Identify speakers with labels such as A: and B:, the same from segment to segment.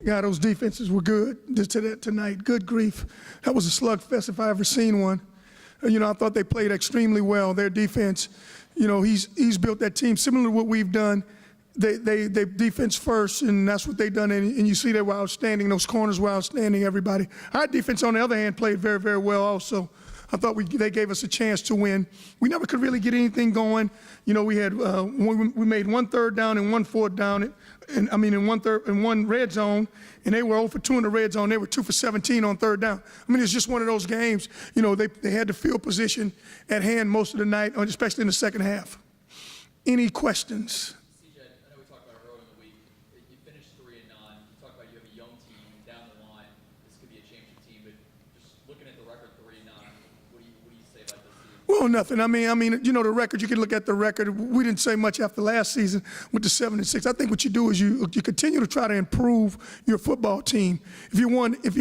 A: God, those defenses were good tonight. Good grief. That was a slugfest if I ever seen one. I thought they played extremely well. Their defense, he's built that team similar to what we've done. They defense first, and that's what they've done. And you see they were outstanding. Those corners were outstanding, everybody. Our defense, on the other hand, played very, very well also. I thought they gave us a chance to win. We never could really get anything going. We had we made 1 third down and 1 fourth down, in one red zone, and they were 0 for 2 in the red zone. They were 2 for 17 on third down. It's just one of those games. They had the field position at hand most of the night, especially in the second half. Any questions?
B: CJ, I know we talked about it earlier in the week. You finished 3-9. You talked about you have a young team down the line. This could be a championship team, but just looking at the record 3-9, what do you say about this season?
A: Well, nothing. The record, you can look at the record. We didn't say much after last season with the 7-6. I think what you do is you continue to try to improve your football team. If you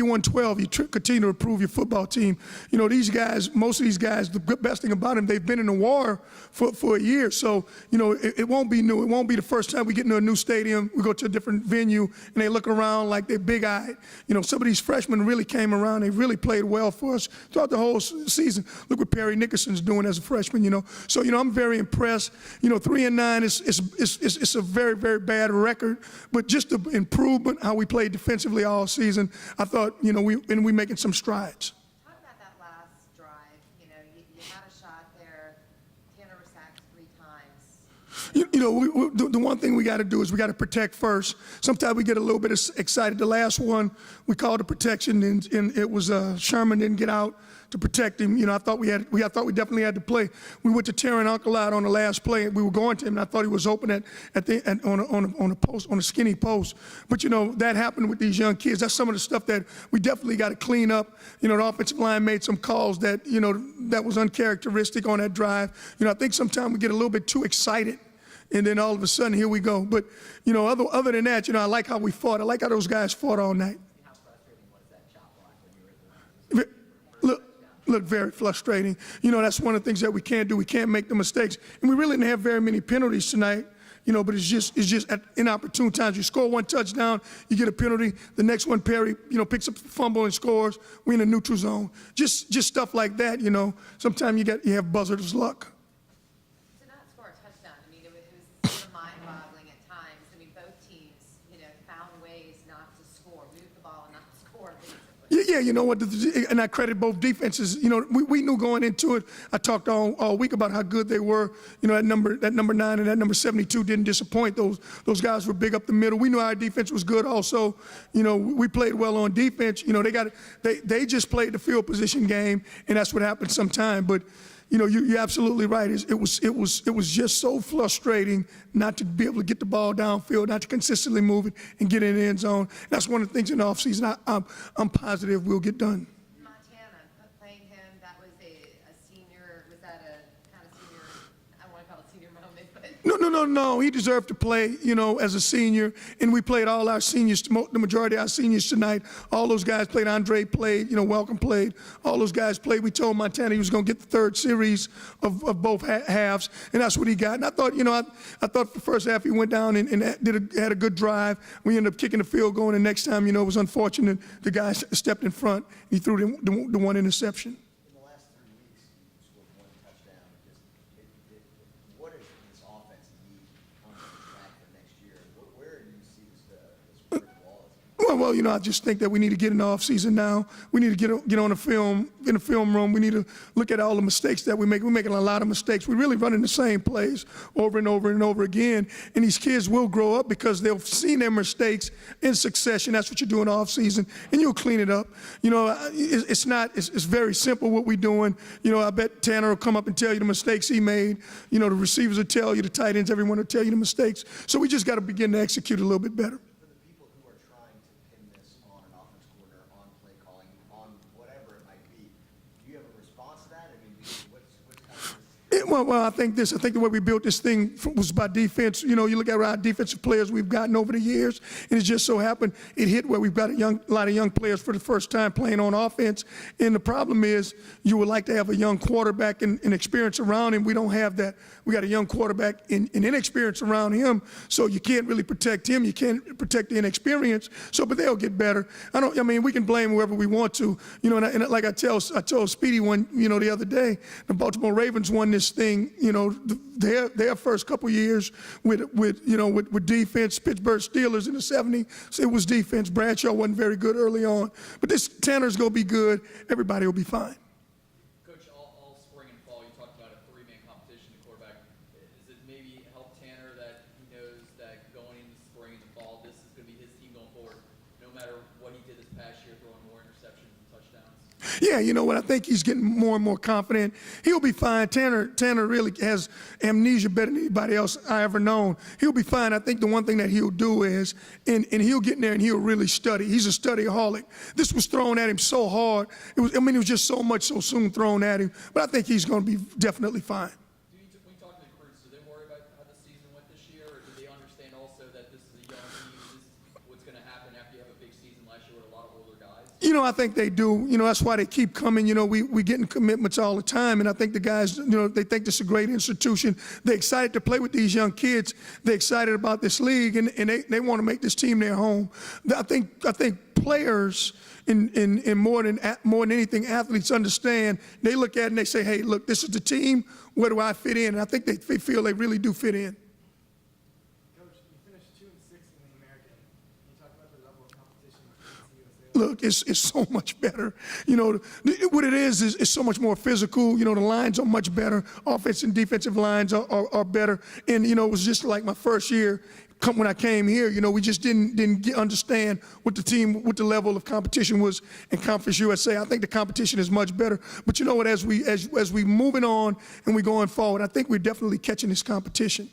A: won 12, you continue to improve your football team. These guys, most of these guys, the best thing about them, they've been in the war for a year. So, it won't be new. It won't be the first time we get into a new stadium, we go to a different venue, and they look around like they're big-eyed. Some of these freshmen really came around. They really played well for us throughout the whole season. Look what Perry Nickerson's doing as a freshman, So, I'm very impressed. 3-9 is a very, very bad record, but just the improvement, how we played defensively all season, I thought, we're making some strides.
C: Talk about that last drive. You had a shot there. Tanner was sacked 3 times.
A: The one thing we got to do is we got to protect first. Sometimes we get a little bit excited. The last one, we called a protection, and it was Sherman didn't get out to protect him. I thought we definitely had to play. We went to tearing Uncle out on the last play. We were going to him, and I thought he was open on a skinny post. But that happened with these young kids. That's some of the stuff that we definitely got to clean up. The offensive line made some calls that that was uncharacteristic on that drive. I think sometimes we get a little bit too excited. And then all of a sudden, here we go. But, other than that, I like how we fought. I like how those guys fought all night.
C: How frustrating was that chop block when you were the
A: Look, very frustrating. That's one of the things that we can't do. We can't make the mistakes. And we really didn't have very many penalties tonight, but it's just at inopportune times. You score 1 touchdown, you get a penalty. The next one, Perry, picks up the fumble and scores. We're in a neutral zone. Just stuff like that, Sometimes you have buzzer's luck.
C: To not score a touchdown, it was sort of mind-boggling at times. Both teams, found ways not to score, move the ball and not score, basically.
A: Yeah, and I credit both defenses. We knew going into it. I talked all week about how good they were. That number 9 and that number 72 didn't disappoint. Those guys were big up the middle. We knew our defense was good also. We played well on defense. They just played the field position game, and that's what happens sometimes. But you're absolutely right. It was just so frustrating not to be able to get the ball downfield, not to consistently move it and get in the end zone. That's one of the things in the offseason I'm positive we'll get done.
C: Montana, playing him, that was a senior, was that a kind of senior, I don't want to call it senior moment, but.
A: No. He deserved to play, as a senior. And we played all our seniors, the majority of our seniors tonight. All those guys played. Andre played, Welcome played. All those guys played. We told Montana he was going to get the 3rd series of both halves, and that's what he got. And I thought, I thought the first half he went down and had a good drive. We ended up kicking the field goal, and the next time, it was unfortunate. The guy stepped in front. He threw the 1 interception.
D: In the last 3 weeks, you scored 1 touchdown. What does this offense need on track for next year? Where do you see this
A: Well, I just think that we need to get in the offseason now. We need to get on the film, in the film room. We need to look at all the mistakes that we make. We're making a lot of mistakes. We're really running the same plays over and over and over again. And these kids will grow up because they'll see their mistakes in succession. That's what you do in the offseason, and you'll clean it up. It's very simple what we're doing. I bet Tanner will come up and tell you the mistakes he made. The receivers will tell you, the tight ends, everyone will tell you the mistakes. So we just got to begin to execute a little bit better. Well, I think this. I think the way we built this thing was by defense. You know, you look at our defensive players we've gotten over the years, and it just so happened it hit where we've got a lot of young players for the first time playing on offense. And the problem is, you would like to have a young quarterback and experience around him. We don't have that. We got a young quarterback and inexperience around him, so you can't really protect him. You can't protect the inexperience. So, but they'll get better. I mean, we can blame whoever we want to. You know, and like I told Speedy the other day, the Baltimore Ravens won this thing. You know, their first couple years with defense. Pittsburgh Steelers in the '70s, it was defense. Bradshaw wasn't very good early on, but this Tanner's gonna be good. Everybody will be fine.
B: Coach, all spring and fall, you talked about a three-man competition to quarterback. Does it maybe help Tanner that he knows that going into spring and fall, this is going to be his team going forward, no matter what he did this past year, throwing more interceptions and touchdowns?
A: Yeah, you know what? I think he's getting more and more confident. He'll be fine. Tanner really has amnesia better than anybody else I ever known. He'll be fine. I think the one thing that he'll do is, and he'll get in there and he'll really study. He's a studyaholic. This was thrown at him so hard. It was just so much so soon thrown at him. But I think he's going to be definitely fine.
B: When you talk to the recruits, do they worry about how the season went this year, or do they understand also that this is a young team, this is what's going to happen after you have a big season last year with a lot of older guys?
A: You know, I think they do. You know, that's why they keep coming. You know, we getting commitments all the time, and I think the guys, you know, they think this is a great institution. They're excited to play with these young kids. They're excited about this league, and they want to make this team their home. I think players, in more than anything, athletes understand. They look at it and they say, "Hey, look, this is the team. Where do I fit in?" And I think they feel they really do fit in.
E: Coach, you finished 2-6 in the American. Can you talk about the level of competition against the USA?
A: Look, it's so much better. You know, what it is it's so much more physical. You know, the lines are much better. Offensive and defensive lines are better. And, you know, it was just like my first year when I came here. You know, we just didn't understand what the level of competition was in Conference USA. I think the competition is much better. But you know what, as we moving on and we going forward, I think we're definitely catching this competition.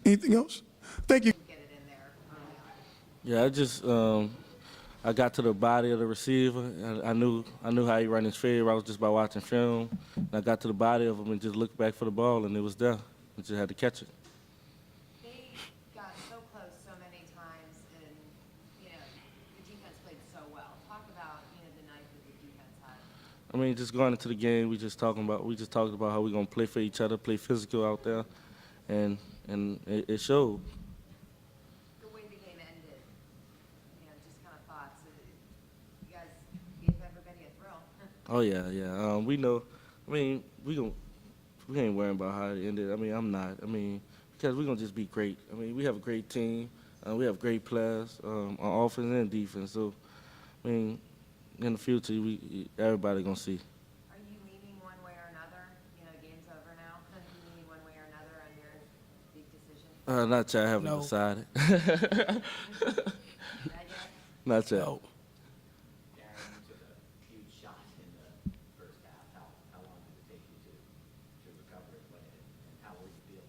A: Anything else? Thank you.
C: Get it in there early on.
F: Yeah, I just I got to the body of the receiver. I knew how he ran his fade routes just by watching film. And I got to the body of him and just looked back for the ball, and it was there. I just had to catch it.
C: They got so close so many times, and, you know, the defense played so well. Talk about, you know, the night that the defense had.
F: I mean, just going into the game, we just talked about how we're gonna play for each other, play physical out there, and it showed.
C: The way the game ended, you know, just kind of thoughts. You guys gave everybody a thrill.
F: Oh yeah. We know. I mean, we ain't worrying about how it ended. I mean, I'm not. I mean, because we're gonna just be great. I mean, we have a great team. We have great players on offense and defense. So, I mean, in the future, everybody gonna see.
C: Are you leaning one way or another? You know, game's over now. Are you leaning one way or another on your big decision?
F: Not yet. I haven't
E: No.
F: decided.
C: Not yet?
F: Not yet.
E: No.
D: Darren, you took a huge shot in the first half. How long did it take you to recover it? And how were you feeling?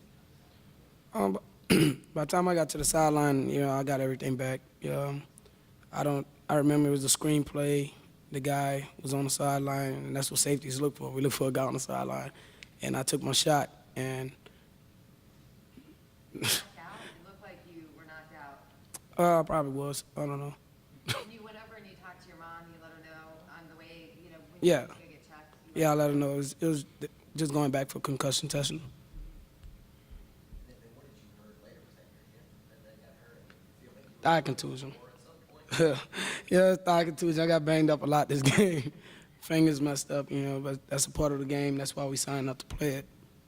E: By the time I got to the sideline, you know, I got everything back. I remember it was a screenplay. The guy was on the sideline, and that's what safeties look for. We look for a guy on the sideline. And I took my shot, and
C: Knocked out? It looked like you were knocked out.
E: I probably was. I don't know.
C: And you went over and you talked to your mom, you let her know on the way, you know, when you
E: Yeah.
C: were going to get checked. You
E: Yeah, I let her know. It was just going back for concussion testing.
D: Then what did you hurt later? Was that your hip that got hurt? I mean, you feel like you
E: Thigh contusion.
D: were at some point?
E: Yeah, thigh contusion. I got banged up a lot this game. Fingers messed up, you know, but that's a part of the game. That's why we signed up to play it.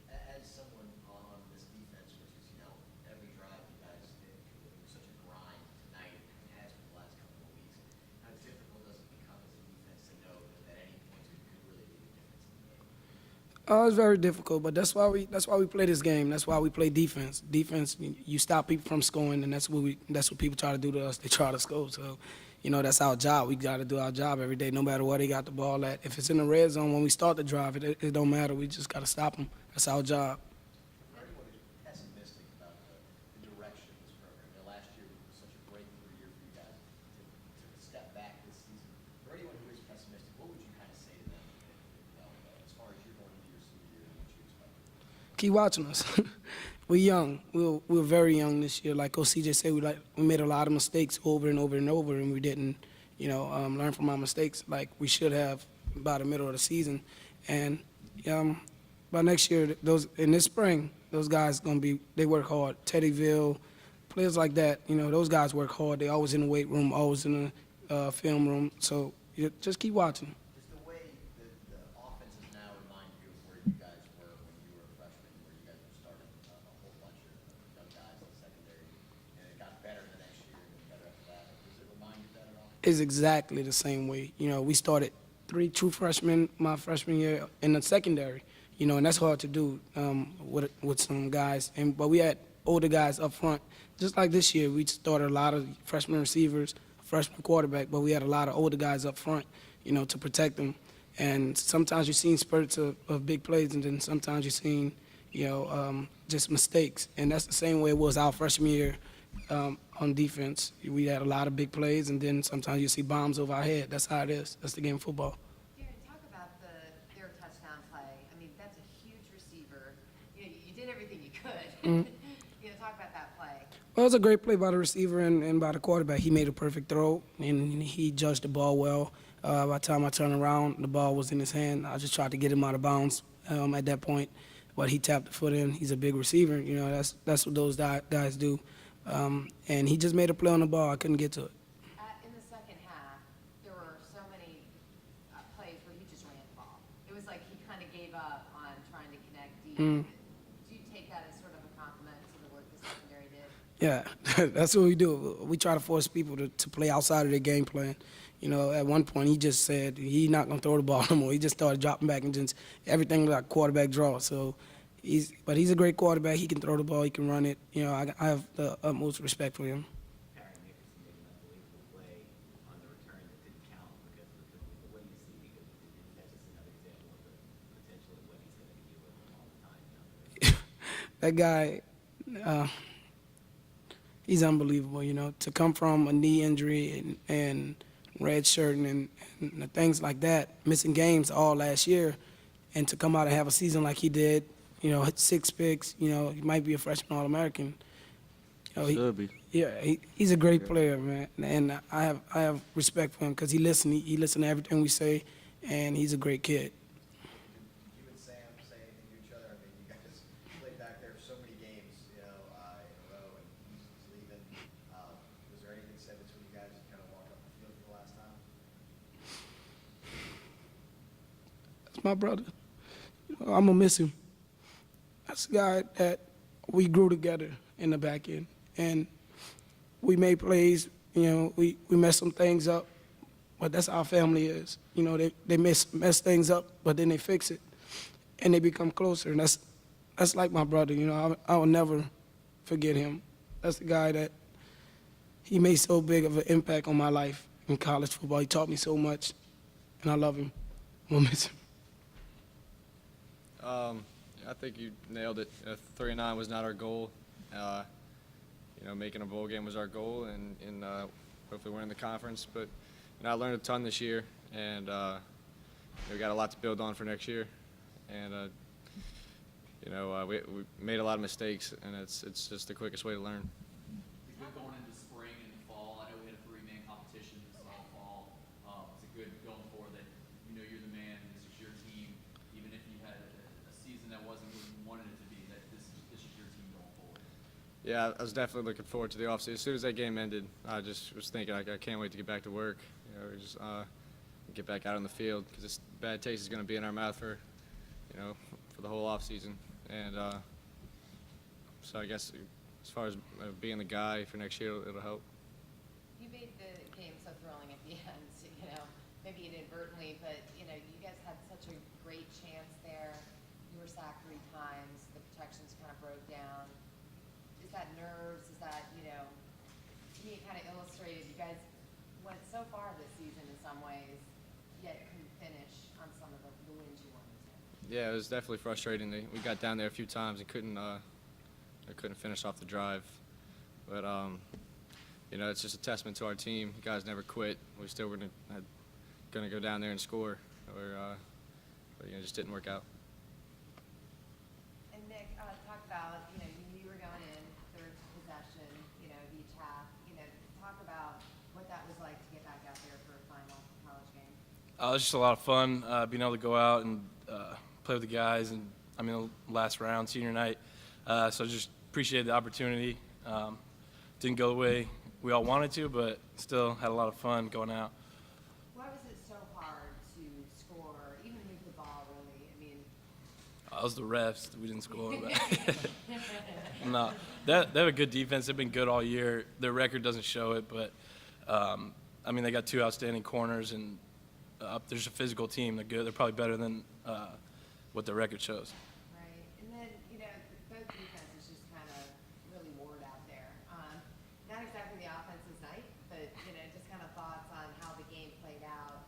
D: As someone on this defense, which is, you know, every drive you guys did, it was such a grind tonight, and it has for the last couple of weeks. How difficult does it become as a defense to know that at any point you could really be the difference in the game?
E: It's very difficult, but that's why we play this game. That's why we play defense. Defense, you stop people from scoring, and that's what people try to do to us. They try to score. So, you know, that's our job. We got to do our job every day, no matter where they got the ball at. If it's in the red zone when we start the drive, it don't matter. We just got to stop them. That's our job.
D: For anyone who's pessimistic about the direction of this program, you know, last year was such a breakthrough year for you guys to step back this season. For anyone who is pessimistic, what would you kind of say to them, you know, as far as your
E: keep watching us. We're young. We're very young this year. Like CJ said, we made a lot of mistakes over and over and over, and we didn't, learn from our mistakes like we should have by the middle of the season. And by next year, in this spring, those guys they work hard. Teddyville, players like that, those guys work hard. They always in the weight room, always in the film room. So just keep watching.
D: Is the way the offenses now remind you of where you guys were when you were a freshman, where you guys were starting a whole bunch of young guys in the secondary, and it got better the next year and then better after that? Does it remind you of that at all?
E: It's exactly the same way. We started 3 true freshmen my freshman year in the secondary, and that's hard to do with some guys. But we had older guys up front. Just like this year, we started a lot of freshman receivers, freshman quarterback, but we had a lot of older guys up front, to protect them. And sometimes you've seen spurts of big plays, and then sometimes you've seen, just mistakes. And that's the same way it was our freshman year on defense. We had a lot of big plays, and then sometimes you see bombs over our head. That's how it is. That's the game of football.
C: Darren, talk about their touchdown play. I mean, that's a huge receiver. You did everything you could. Talk about that play.
E: Well, it was a great play by the receiver and by the quarterback. He made a perfect throw, and he judged the ball well. By the time I turned around, the ball was in his hand. I just tried to get him out of bounds at that point, but he tapped the foot in. He's a big receiver. That's what those guys do. And he just made a play on the ball. I couldn't get to it.
C: In the second half, there were so many plays where he just ran the ball. It was like he kind of gave up on trying to connect deep. Do you take that as sort of a compliment to the work the secondary did?
E: Yeah, that's what we do. We try to force people to play outside of their game plan. At one point he just said he's not going to throw the ball no more. He just started dropping back and just everything like quarterback draw. So he's a great quarterback. He can throw the ball. He can run it. I have the utmost respect for him.
D: Perry Nickerson made an unbelievable play on the return that didn't count because of the penalty. But what do you see? Because that's just another example of the potential of what he's going to be dealing with all the time.
E: That guy, he's unbelievable. To come from a knee injury and red shirt and things like that, missing games all last year, and to come out and have a season like he did, hit 6 picks, he might be a freshman All-American.
F: Should be.
E: Yeah, he's a great player, man, and I have respect for him because he listened to everything we say, and he's a great kid.
D: You and Sam say anything to each other? I mean, you guys played back there so many games, in a row, and he's leaving. Was there anything said between you guys to kind of walk up the field for the last time?
E: That's my brother. I'm gonna miss him. That's the guy that we grew together in the back end, and we made plays. We messed some things up, but that's how our family is. They mess things up, but then they fix it, and they become closer. And that's like my brother. I will never forget him. That's the guy that he made so big of an impact on my life in college football. He taught me so much, and I love him. I'm gonna miss him.
G: I think you nailed it. 3-9 was not our goal. Making a bowl game was our goal, and hopefully winning the conference. But I learned a ton this year, and we got a lot to build on for next year. And we made a lot of mistakes, and it's just the quickest way to learn.
B: It's good going into spring and fall. I know we had a 3-man competition this fall. It's a good going forward that you're the man. This is your team. Even if you had a season that wasn't what you wanted it to be, that this is your team going forward.
G: Yeah, I was definitely looking forward to the offseason. As soon as that game ended, I just was thinking I can't wait to get back to work. Just get back out on the field because this bad taste is going to be in our mouth for the whole offseason. And so I guess as far as being the guy for next year, it'll help.
C: You made the game so thrilling at the end, maybe inadvertently, but, you guys had such a great chance there. You were sacked 3 times. The protections kind of broke down. Is that nerves? Is that, to me, it kind of illustrated you guys went so far this season in some ways, yet couldn't finish on some of the wins you wanted to.
G: Yeah, it was definitely frustrating. We got down there a few times and couldn't finish off the drive. But it's just a testament to our team. You guys never quit. We still were going to go down there and score, but it just didn't work out.
C: And Nick, about, you were going in, third possession, of each half, talk about what that was like to get back out there for a final college game.
H: It was just a lot of fun being able to go out and play with the guys, and last round, senior night. So just appreciated the opportunity. Didn't go the way we all wanted to, but still had a lot of fun going out.
C: Why was it so hard to score, even move the ball, really?
H: It was the refs. We didn't score. But no, they have a good defense. They've been good all year. Their record doesn't show it, but they got two outstanding corners, and there's a physical team. They're good. They're probably better than what their record shows.
C: Right, and then, both defenses just kind of really warred out there. Not exactly the offense's night, but, just kind of thoughts on how the game played out.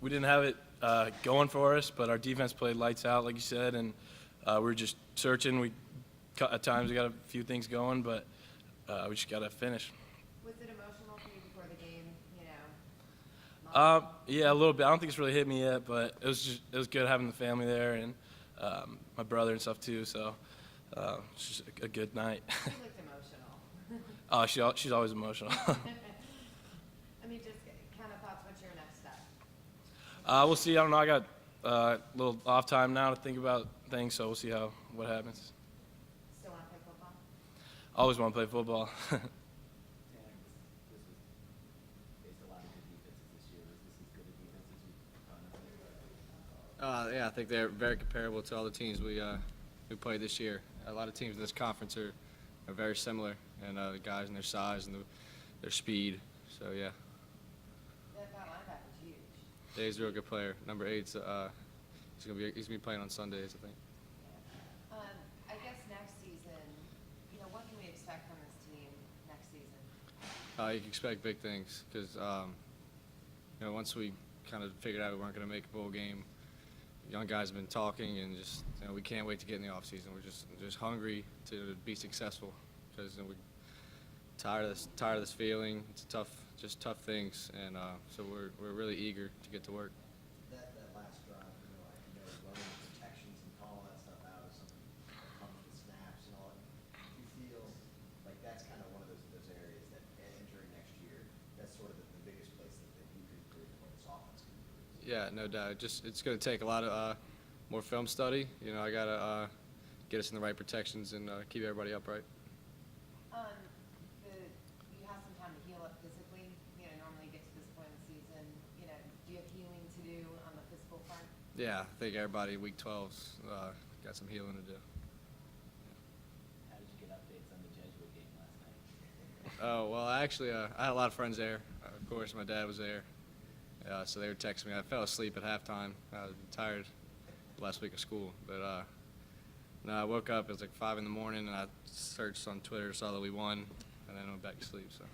H: We didn't have it going for us, but our defense played lights out, like you said, and we were just searching. At times we got a few things going, but we just got to finish.
C: Was it emotional for you before the game,
H: Yeah, a little bit. I don't think it's really hit me yet, but it was good having the family there and my brother and stuff too. So it's just a good night.
C: You looked emotional.
H: She's always emotional.
C: Just kind of thoughts, what's your next step?
H: We'll see. I don't know. I got a little off time now to think about things, so we'll see what happens.
C: Still want to play football?
H: I always want to play football.
D: Tanner, this was faced a lot of good defenses this year. Was this as good a defense as you've gone up?
G: Yeah, I think they're very comparable to all the teams we played this year. A lot of teams in this conference are very similar, and the guys and their size and their speed. So yeah,
C: That linebacker's huge.
G: Dave's a real good player. Number 8's he's gonna be playing on Sundays, I think.
C: I guess next season, what can we expect from this team next season?
G: You can expect big things because once we kind of figured out we weren't going to make a bowl game, young guys have been talking, and just we can't wait to get in the off season. We're just hungry to be successful because we're tired of this feeling. It's tough things, and so we're really eager to get to work.
D: That last drive, running protections and calling that stuff out is something that comes with snaps and all. Do you feel like that's kind of one of those areas that entering next year, that's sort of the biggest place that you can improve and what this offense can improve?
G: Yeah, no doubt. It's going to take a lot of more film study. I got to get us in the right protections and keep everybody upright.
C: You have some time to heal up physically. Normally you get to this point in the season. Do you have healing to do on the physical front?
G: Yeah, I think everybody week 12's got some healing to do.
D: How did you get updates on the Jesuit game last night?
G: Oh, well, actually, I had a lot of friends there. Of course, my dad was there. So they were texting me. I fell asleep at halftime. I was tired last week of school. But no, I woke up, it was like 5 in the morning, and I searched on Twitter, saw that we won, and then went back to sleep. So.